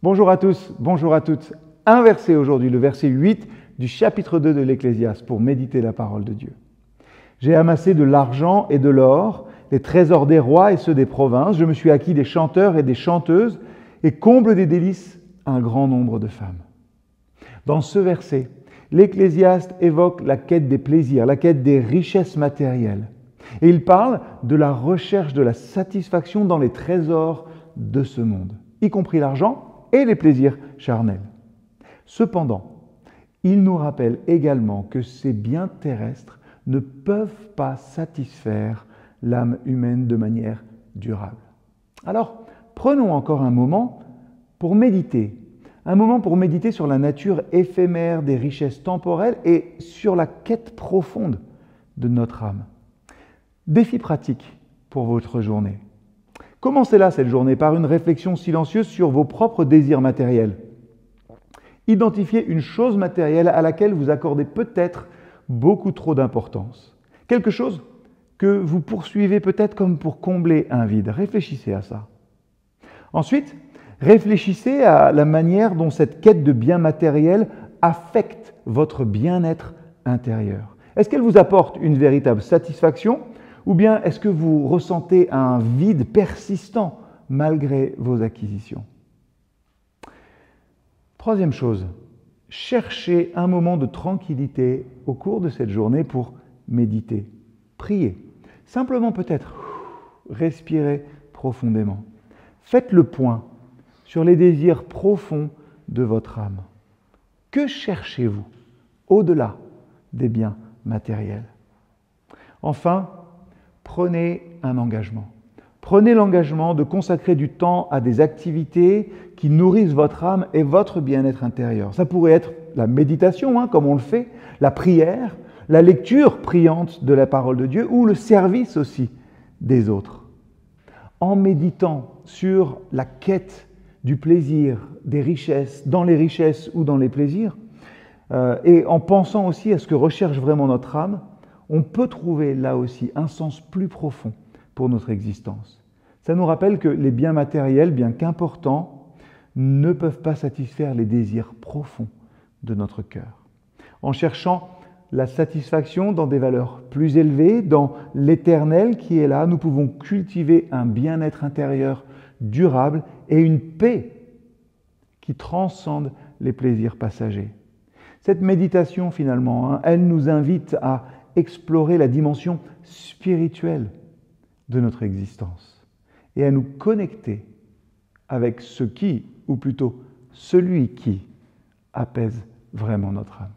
Bonjour à tous, bonjour à toutes. Un verset aujourd'hui, le verset 8 du chapitre 2 de l'Ecclésiaste pour méditer la parole de Dieu. J'ai amassé de l'argent et de l'or, les trésors des rois et ceux des provinces. Je me suis acquis des chanteurs et des chanteuses et comble des délices un grand nombre de femmes. Dans ce verset, l'Ecclésiaste évoque la quête des plaisirs, la quête des richesses matérielles. Et il parle de la recherche de la satisfaction dans les trésors de ce monde, y compris l'argent et les plaisirs charnels. Cependant, il nous rappelle également que ces biens terrestres ne peuvent pas satisfaire l'âme humaine de manière durable. Alors, prenons encore un moment pour méditer sur la nature éphémère des richesses temporelles et sur la quête profonde de notre âme. Défi pratique pour votre journée. Commencez-la cette journée par une réflexion silencieuse sur vos propres désirs matériels. Identifiez une chose matérielle à laquelle vous accordez peut-être beaucoup trop d'importance. Quelque chose que vous poursuivez peut-être comme pour combler un vide. Réfléchissez à ça. Ensuite, réfléchissez à la manière dont cette quête de biens matériels affecte votre bien-être intérieur. Est-ce qu'elle vous apporte une véritable satisfaction ou bien est-ce que vous ressentez un vide persistant malgré vos acquisitions? Troisième chose, cherchez un moment de tranquillité au cours de cette journée pour méditer, prier. Simplement peut-être respirez profondément. Faites le point sur les désirs profonds de votre âme. Que cherchez-vous au-delà des biens matériels? Enfin, prenez un engagement. Prenez l'engagement de consacrer du temps à des activités qui nourrissent votre âme et votre bien-être intérieur. Ça pourrait être la méditation, comme on le fait, la prière, la lecture priante de la parole de Dieu ou le service aussi des autres. En méditant sur la quête du plaisir, des richesses, dans les richesses ou dans les plaisirs, et en pensant aussi à ce que recherche vraiment notre âme, on peut trouver là aussi un sens plus profond pour notre existence. Ça nous rappelle que les biens matériels, bien qu'importants, ne peuvent pas satisfaire les désirs profonds de notre cœur. En cherchant la satisfaction dans des valeurs plus élevées, dans l'éternel qui est là, nous pouvons cultiver un bien-être intérieur durable et une paix qui transcende les plaisirs passagers. Cette méditation, finalement, elle nous invite à explorer la dimension spirituelle de notre existence et à nous connecter avec ce qui, ou plutôt celui qui, apaise vraiment notre âme.